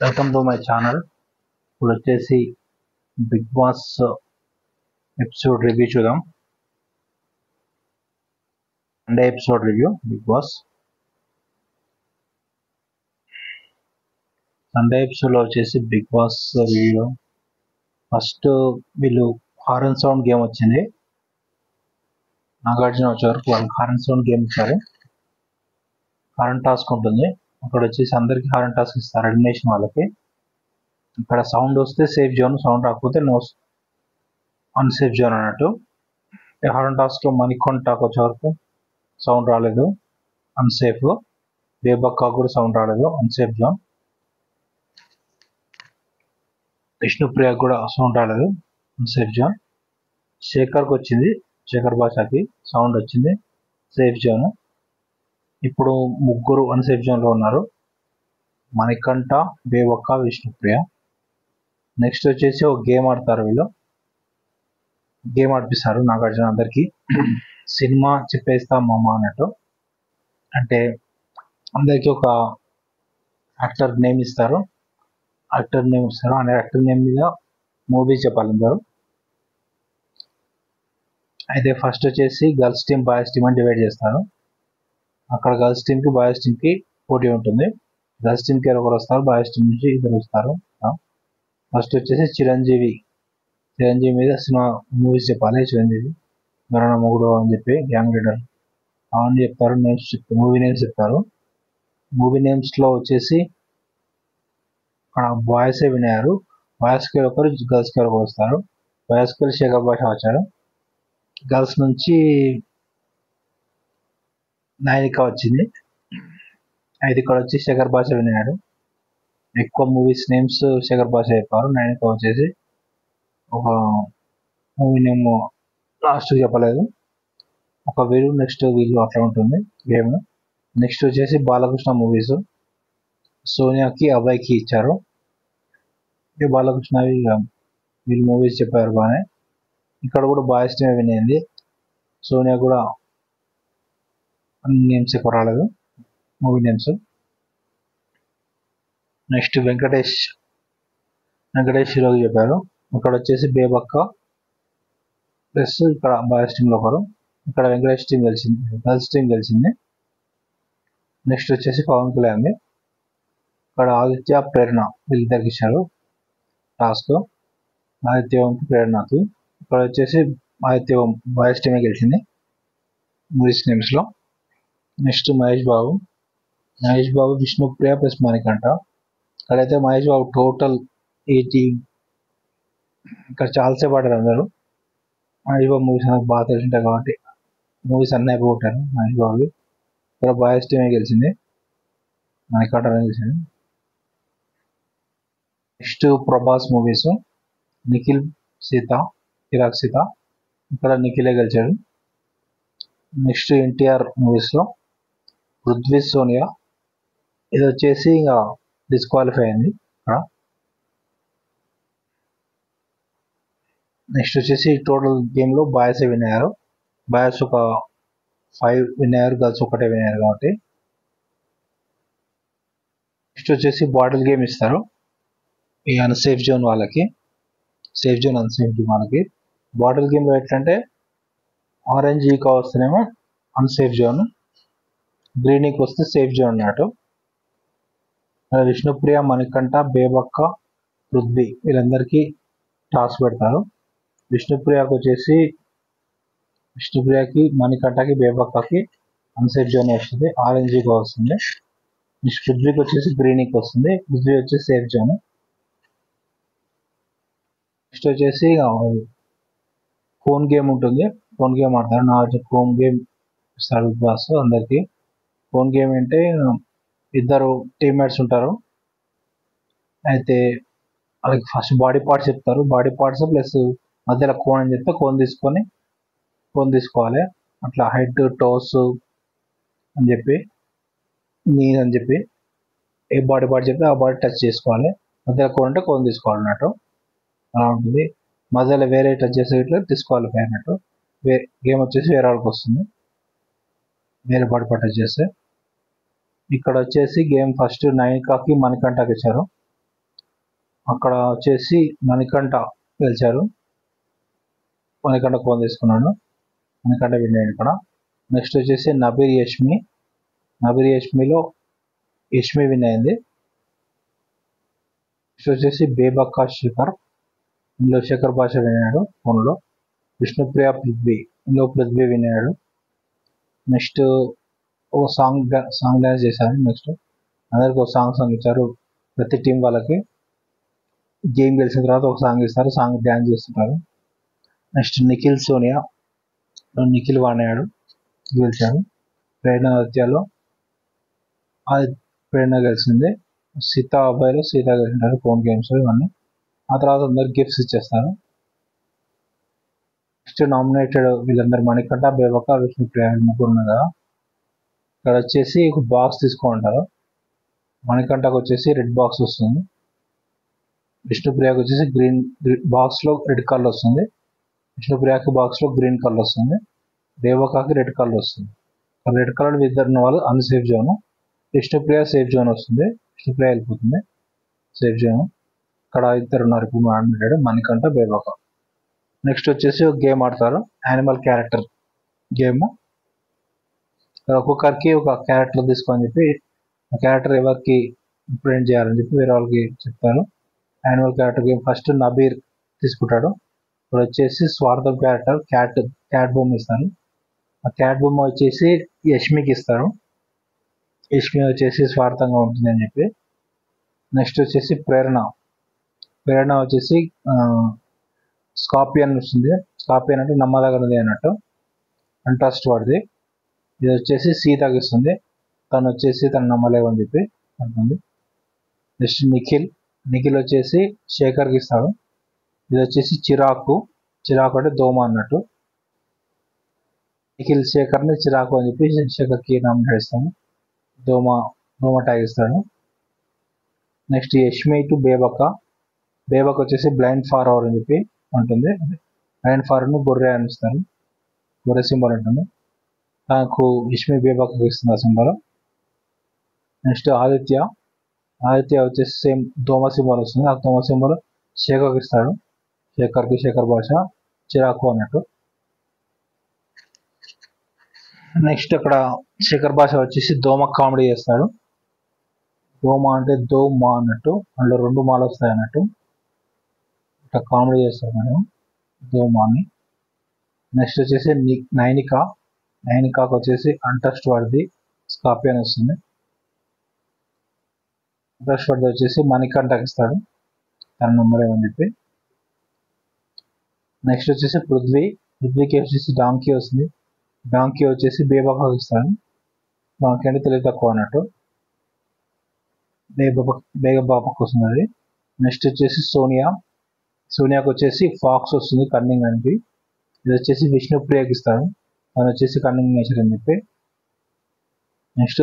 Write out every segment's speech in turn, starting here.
Welcome to my channel. ఇప్పుడు వచ్చేసి Bigg Boss episode review చూద్దాం. Sunday episode review Bigg Boss. Sunday ఎపిసోడ్లో వచ్చేసి బిగ్ బాస్ రివ్యూలో ఫస్ట్ వీళ్ళు హారన్ సౌండ్ గేమ్ వచ్చింది. నాగార్జున వచ్చారు, వాళ్ళు హారన్ సౌండ్ గేమ్ ఇచ్చారు. హారన్ టాస్క్ ఉంటుంది. అక్కడ వచ్చేసి అందరికి హారన్ టాస్క్ ఇస్తారు ఎలిమినేషన్ వాళ్ళకి. ఇక్కడ సౌండ్ వస్తే సేఫ్ జోన్, సౌండ్ రాకపోతే నో అన్సేఫ్ జోన్ అన్నట్టు. హారన్ టాస్క్లో మణికొండకు వచ్చే వరకు సౌండ్ రాలేదు, అన్సేఫ్. బేబక్క కూడా సౌండ్ రాలేదు, అన్సేఫ్ జోన్. విష్ణుప్రియ కూడా సౌండ్ రాలేదు, అన్సేఫ్ జోన్. శేఖర్కి వచ్చింది, శేఖర్ భాషకి సౌండ్ వచ్చింది, సేఫ్ జోన్. ఇప్పుడు ముగ్గురు అన్సేఫ్ జోన్లో ఉన్నారు, మణికంఠ, బేబక్క, విష్ణుప్రియ. నెక్స్ట్ వచ్చేసి ఒక గేమ్ ఆడతారు వీళ్ళు, గేమ్ ఆడిపిస్తారు నాగార్జున అందరికి. సినిమా చెప్పేస్తా మామ అన్నట్టు. అంటే అందరికి ఒక యాక్టర్ నేమ్ ఇస్తారు, ఆ యాక్టర్ నేమ్ మీద మూవీ చెప్పాలి అందరు. అయితే ఫస్ట్ వచ్చేసి గర్ల్స్ టీమ్, బాయ్స్ టీమ్ అని డివైడ్ చేస్తారు. అక్కడ గర్ల్స్ టీమ్కి బాయ్స్ టీమ్కి పోటీ ఉంటుంది. గర్ల్స్ టీమ్కి ఒకరు వస్తారు, బాయ్స్ టీమ్ నుంచి ఇద్దరు వస్తారు. ఫస్ట్ వచ్చేసి చిరంజీవి మీద సినిమా మూవీస్ చెప్పాలి. చిరంజీవి మరణ మొగుడు అని చెప్పి, గ్యాంగ్ లీడర్ అవన్నీ చెప్తారు, నేమ్స్ మూవీ నేమ్స్ చెప్తారు. మూవీ నేమ్స్లో వచ్చేసి అక్కడ బాయ్సే విన్నారు. బాయ్స్కి ఒకరు, గర్ల్స్కి ఒకరు వస్తారు. బాయ్స్కి శేఖర్ భాష వచ్చారు, గర్ల్స్ నుంచి నాయిక వచ్చింది. అయితే ఇక్కడ వచ్చి శేఖర్ భాష వినాడు. ఎక్కువ మూవీస్ నేమ్స్ శేఖర్ భాష చెప్పారు. నాయిక వచ్చేసి ఒక మూవీ నేమ్ లాస్ట్ చెప్పలేదు. ఒక వీరు నెక్స్ట్ వీళ్ళు అట్లా ఉంటుంది గేమ్. నెక్స్ట్ వచ్చేసి బాలకృష్ణ మూవీస్ సోనియాకి, అబ్బాయికి ఇచ్చారు. బాలకృష్ణ వీళ్ళు మూవీస్ చెప్పారు బాగానే. ఇక్కడ కూడా బాయ్స్ టీమ్ వినేది. సోనియా కూడా అన్ని నేమ్స్ ఎక్కువ రాలేదు, మూవీ నేమ్స్. నెక్స్ట్ వెంకటేష్ హీరోకి చెప్పారు. ఇక్కడ వచ్చేసి బేబక్క ప్లస్ ఇక్కడ బాయ్స్ టీంలో ఒకరు. ఇక్కడ వెంకటేష్ టీం గెలిచింది, గర్ల్స్ టీం గెలిచింది. నెక్స్ట్ వచ్చేసి పవన్ కళ్యాణ్. ఇక్కడ ఆదిత్య, ప్రేరణ వీళ్ళిద్దరికి ఇచ్చారు టాస్క్. ఆదిత్యకి, ప్రేరణకి. ఇక్కడ వచ్చేసి ఆదిత్య బాయ్స్ టీమే గెలిచింది movies నేమ్స్లో. Next Mahesh Babu, Vishnupriya plus Manikanta. ఇక్కడైతే మహేష్ బాబు టోటల్ 80. ఇక్కడ చాలాసేపు ఆడారు అందరూ. మహేష్ బాబు మూవీస్ నాకు బాగా తెలిసింటాయి కాబట్టి మూవీస్ అన్నీ అయిపోగొట్టారు మహేష్ బాబు. ఇక్కడ బాయ్స్ టీమే గెలిచింది, మణికంఠ గెలిచింది. Next Prabhas movies Nikhil, Seetha, Kiraak Seetha. ఇక్కడ నిఖిలే గెలిచాడు. నెక్స్ట్ ఎన్టీఆర్ మూవీస్లో పృథ్వీ, సోనియా. ఇది వచ్చేసి ఇంకా డిస్క్వాలిఫై అయింది ఇక్కడ. నెక్స్ట్ వచ్చేసి టోటల్ గేమ్లో బాయ్స్ విన్ అయ్యారు. బాయ్స్ ఒక 5 విన్ అయ్యారు, గర్ల్స్ ఒకటే విన్ అయ్యారు కాబట్టి. నెక్స్ట్ వచ్చేసి బాటిల్ గేమ్ ఇస్తారు ఈ అన్సేఫ్ జోన్ వాళ్ళకి, సేఫ్ జోన్, అన్సేఫ్ జోన్ వాళ్ళకి. బాటిల్ గేమ్లో ఎట్లంటే ఆరెంజ్ ఈకా వస్తేనేమో అన్సేఫ్ జోన్, గ్రీన్ ఈక్ వస్తే సేఫ్ జోన్ అన్నట్టు. విష్ణుప్రియ, మణికంఠ, బేబక్క, పృథ్వీ వీళ్ళందరికీ టాస్క్ పెడతారు. విష్ణుప్రియకి, మణికంఠకి, బేబక్కకి అన్సేఫ్ జోన్ వస్తుంది, ఆరెంజ్ ఈకా వస్తుంది. నెక్స్ట్ పృథ్వీకి వచ్చేసి గ్రీన్ ఈక్ వస్తుంది, పృథ్వీ వచ్చేసి సేఫ్ జోన్. నెక్స్ట్ వచ్చేసి ఫోన్ గేమ్ ఉంటుంది, ఫోన్ గేమ్ ఆడతారు. నా ఫోన్ గేమ్ ఇస్తారు బిగ్ బాస్ అందరికి. ఫోన్ గేమ్ అంటే ఇద్దరు టీమ్మేట్స్ ఉంటారు. అయితే వాళ్ళకి ఫస్ట్ బాడీ పార్ట్స్ చెప్తారు, బాడీ పార్ట్స్ ప్లస్ మధ్యలో కోన్ అని చెప్తే కోన్ తీసుకోవాలి. అట్లా హెడ్, టోస్ అని చెప్పి, నీ అని చెప్పి ఏ బాడీ పార్ట్ చెప్తే ఆ బాడీ టచ్ చేసుకోవాలి. మధ్యలో కోన్ అంటే కోన్ తీసుకోవాలి అన్నట్టు. అలా ఉంటుంది. మధ్యలో వేరే టచ్ చేసే ఇట్లా డిస్క్వాలిఫై అన్నట్టు. గేమ్ వచ్చేసి వేరే వాళ్ళకి వస్తుంది, వేరే బాడీ పార్ట్ టచ్ చేస్తే. ఇక్కడ వచ్చేసి గేమ్ ఫస్ట్ నైనికాకి, మణికంఠకి ఇచ్చారు. అక్కడ వచ్చేసి మణికంఠ గెలిచారు. మణికంఠ ఫోన్ తీసుకున్నాడు. మణికంఠ విన్ అయ్యాడు ఇక్కడ. నెక్స్ట్ వచ్చేసి నబీర్ యష్మిలో యష్మి విన్ అయింది. నెక్స్ట్ వచ్చేసి బేబక్క శేఖర్, ఇందులో శేఖర్ భాష విన్ అయ్యాడు ఫోన్లో. విష్ణుప్రియ పృథ్వీ, ఇందులో పృథ్వీ విన్ అయ్యాడు. నెక్స్ట్ ఒక సాంగ్ డ్యాన్స్ చేశారు. నెక్స్ట్ అందరికి ఒక సాంగ్ ఇచ్చారు. ప్రతి టీం వాళ్ళకి గేమ్ గెలిచిన తర్వాత ఒక సాంగ్ ఇస్తారు, సాంగ్ డ్యాన్స్ చేస్తుంటారు. నెక్స్ట్ నిఖిల్ సోనియా, నిఖిల్ వాడాడు, గెలిచాడు. ప్రేరణ నృత్యాల్లో అది ప్రేరణ గెలిచింది. సీత అబ్బాయిలో సీత గెలిచింటారు ఫోన్ గేమ్స్ ఇవన్నీ. ఆ తర్వాత అందరు గిఫ్ట్స్ ఇచ్చేస్తారు. నెక్స్ట్ నామినేటెడ్ వీళ్ళందరూ మణికంఠ, బేబక్క, విష్ణుప్రియ ముగ్గురు ఉన్నారు కదా. ఇక్కడ వచ్చేసి ఒక బాక్స్ తీసుకుంటారు. మణికంఠకు వచ్చేసి రెడ్ బాక్స్ వస్తుంది, విష్ణుప్రియకు వచ్చేసి గ్రీన్ బాక్స్లో రెడ్ కలర్ వస్తుంది, విష్ణుప్రియకి బాక్స్లో గ్రీన్ కలర్ వస్తుంది, బేబక్కకి రెడ్ కలర్ వస్తుంది. రెడ్ కలర్ ఇద్దరు వాళ్ళు unsafe zone, Vishnupriya safe zone వస్తుంది, విష్ణుప్రియ వెళ్ళిపోతుంది సేఫ్ జోన్. ఇక్కడ ఇద్దరు ఉన్నారు ఇప్పుడు మాట్లాడాడు, మణికంఠ, బేబక్క. నెక్స్ట్ వచ్చేసి ఒక గేమ్ ఆడతారు, యానిమల్ క్యారెక్టర్ గేమ్. ఒక్కొక్కరికి ఒక క్యారెక్టర్ తీసుకొని చెప్పి ఆ క్యారెక్టర్ ఎవరికి ఇంప్లిమెంట్ చేయాలని చెప్పి వేరే వాళ్ళకి చెప్తారు. యానిమల్ క్యారెక్టర్ గేమ్ ఫస్ట్ నబీర్ తీసుకుంటాడు. ఇప్పుడు వచ్చేసి స్వార్థం క్యారెక్టర్ క్యాట్ బొమ్మ ఇస్తారు. ఆ క్యాట్ బొమ్మ వచ్చేసి యష్మికి ఇస్తారు. యష్మి వచ్చేసి స్వార్థంగా ఉంటుంది అని చెప్పి. నెక్స్ట్ వచ్చేసి ప్రేరణ వచ్చేసి స్కార్పియన్ వస్తుంది. స్కార్పియన్ అంటే నమ్మదగినది అన్నట్టు, అంట్రస్ట్ వాడిది. ఇది వచ్చేసి సీతకి ఇస్తుంది, తను వచ్చేసి తను నమ్మలేవని చెప్పి అంటుంది. నెక్స్ట్ నిఖిల్ వచ్చేసి శేఖర్కి ఇస్తాడు. ఇది వచ్చేసి చిరాకు అంటే దోమ అన్నట్టు. నిఖిల్ శేఖర్ని చిరాకు అని చెప్పి శేఖర్కి నామినేట్ ఇస్తాడు, దోమ ట్యాగ్ ఇస్తాడు. నెక్స్ట్ యష్మి టు బేబక్క వచ్చేసి బ్లైండ్ ఫార్వర్ అని చెప్పి ఉంటుంది. బ్లైండ్ ఫార్వర్ను గొర్రె అని ఇస్తారు, గొర్రె సింబల్ ఉంటుంది. నాకు యష్మి బేబక్కకి ఇస్తుంది ఆ సింబల్. నెక్స్ట్ ఆదిత్య వచ్చేసి సేమ్ దోమ సింబల్ వస్తుంది, ఆ దోమ సింబల్ శేఖర్కి ఇస్తాడు. శేఖర్ భాష చిరాకు అన్నట్టు. నెక్స్ట్ అక్కడ శేఖర్ భాష వచ్చేసి దోమ కామెడీ చేస్తాడు. దోమ అంటే దోమ అన్నట్టు, అందులో 2 మాలు వస్తాయి అన్నట్టు, ఇట్లా కామెడీ చేస్తాడు మేడం దోమ అని. నెక్స్ట్ వచ్చేసి నైనికాకు వచ్చేసి అంట్రస్ట్ వాడిది స్కార్పియన్ వస్తుంది. అంట్రస్ట్ వాడిది వచ్చేసి మణికంఠకి ఇస్తాడు, తన నమ్మలేమని చెప్పి. నెక్స్ట్ వచ్చేసి పృథ్వీకి వచ్చేసి డాంకీ వస్తుంది. డాంకీ వచ్చేసి బేబక్కకి ఇస్తాడు. డాంకీ అంటే తెలివి తక్కువ అన్నట్టు, బేబక్కకు వస్తుంది అది. నెక్స్ట్ వచ్చేసి సోనియాకి వచ్చేసి ఫాక్స్ వస్తుంది, కన్నింగ్ అని. ఇది వచ్చేసి విష్ణుప్రియకి ఇస్తాడు, తను వచ్చేసి కన్నింగ్ నేచర్ అని చెప్పి. నెక్స్ట్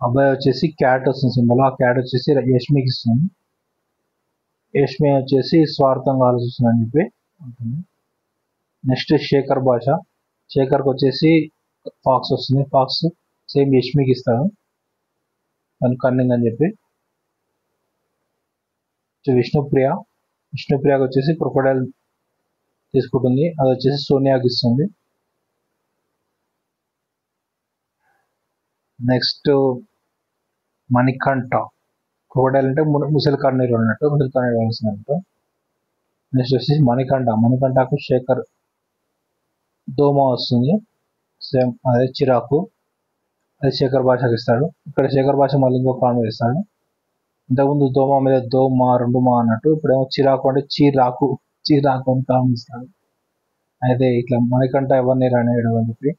అబ్బాయి వచ్చేసి క్యాట్ వస్తుంది సింబల్, ఆ క్యాట్ వచ్చేసి యష్మికి ఇస్తుంది. యష్మి వచ్చేసి స్వార్థంగా ఆలోచిస్తుంది అని చెప్పి ఉంటుంది. నెక్స్ట్ శేఖర్కి వచ్చేసి ఫాక్స్ వస్తుంది, ఫాక్స్ సేమ్ యష్మికి ఇస్తాడు, తను కన్నింగ్ అని చెప్పి. విష్ణుప్రియకి వచ్చేసి క్రొకోడైల్ తీసుకుంటుంది, అది వచ్చేసి సోనియాకి ఇస్తుంది. నెక్స్ట్ మణికంఠ, క్రొకోడైల్ అంటే ముసలి కన్నీరు అన్నట్టు, ముసలి కన్నీరు వస్తున్నట్టు. నెక్స్ట్ వచ్చేసి మణికంఠకు శేఖర్ దోమ వస్తుంది, సేమ్ అదే చిరాకు, అది శేఖర్ భాషకి ఇస్తాడు. ఇక్కడ శేఖర్ భాష మళ్ళీ ఇంకో కామెంట్ ఇస్తాడు. ఇంతకుముందు దోమ మీద 2 మా అన్నట్టు, ఇప్పుడేమో చిరాకు అంటే చీరాకు అని కామెంట్ ఇస్తాడు. అయితే ఇట్లా మణికంఠ ఎవరిని రానేయడం అని చెప్పి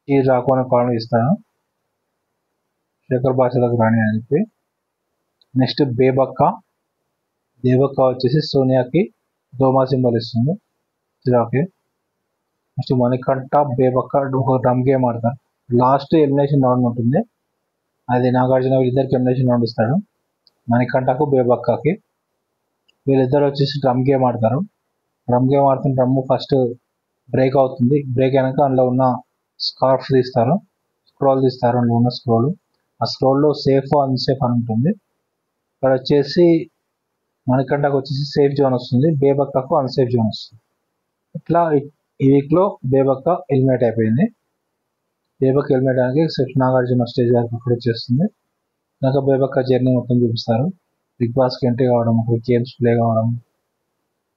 చీరాకు అని కామెంట్ ఇస్తాడు, శేఖర్ భాష దగ్గర రాని అని చెప్పి. నెక్స్ట్ బేబక్క వచ్చేసి సోనియాకి దోమా సింబల్ ఇస్తుంది, చిరాకి. నెక్స్ట్ మణికంఠ, బేబక్క ఒక డ్రమ్ గేమ్ ఆడతారు. లాస్ట్ ఎలిమినేషన్ రౌండ్ ఉంటుంది, అది నాగార్జున వీళ్ళిద్దరికి ఎలిమినేషన్ రౌండ్ ఇస్తాడు, మణికంఠకు బేబక్కకి. వీళ్ళిద్దరు వచ్చేసి డ్రమ్ గేమ్ ఆడతారు. డ్రమ్ ఫస్ట్ బ్రేక్ అవుతుంది, బ్రేక్ అయినాక అందులో ఉన్న స్కార్ఫ్ తీస్తారు, స్క్రోల్ తీస్తారు, అందులో ఉన్న స్క్రోల్. ఆ స్క్రోల్లో సేఫ్ అన్సేఫ్ అని ఉంటుంది. ఇక్కడ వచ్చేసి మణికంఠకు వచ్చేసి సేఫ్ జోన్ వస్తుంది, బేబక్కకు అన్సేఫ్ జోన్ వస్తుంది. ఇట్లా ఈ వీక్లో బేబక్క ఎలిమినేట్ అయిపోయింది. బేబక్క ఎలిమినేట్ అయ్యాక సెట్ నాగార్జున స్టేజ్ వరకు అక్కడ వచ్చేస్తుంది. ఇంకా బేబక్క జర్నీ మొత్తం చూపిస్తారు. బిగ్ బాస్కి ఎంట్రీ కావడం, అక్కడ గేమ్స్ ప్లే కావడం,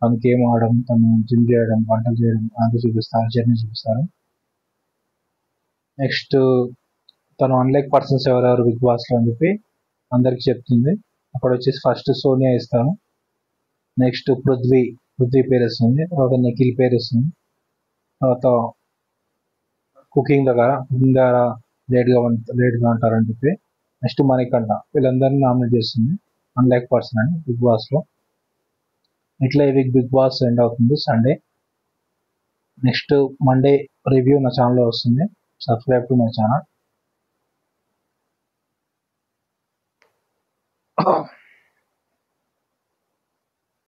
తను గేమ్ ఆడడం, తను జిమ్ చేయడం, వంటలు చేయడం అంతా చూపిస్తారు, జర్నీ చూపిస్తారు. నెక్స్ట్ తను అన్లైక్ పర్సన్స్ ఎవరెవరు బిగ్ బాస్లో అని చెప్పి అందరికి చెప్తుంది. అక్కడ వచ్చేసి ఫస్ట్ సోనియా ఇస్తాను, నెక్స్ట్ పృథ్వీ పేరు వస్తుంది, తర్వాత నిఖిల్ పేరు వస్తుంది, తర్వాత కుకింగ్ దగ్గర లేట్గా ఉంటారని చెప్పి నెక్స్ట్ మణికంఠ, వీళ్ళందరినీ నామినేట్ చేస్తుంది అన్లైక్ పర్సన్ అని బిగ్ బాస్లో. ఇట్లా ఈ వీక్ బిగ్ బాస్ ఎండ్ అవుతుంది సండే. నెక్స్ట్ మండే రివ్యూ నా ఛానల్లో వస్తుంది. Subscribe to my channel.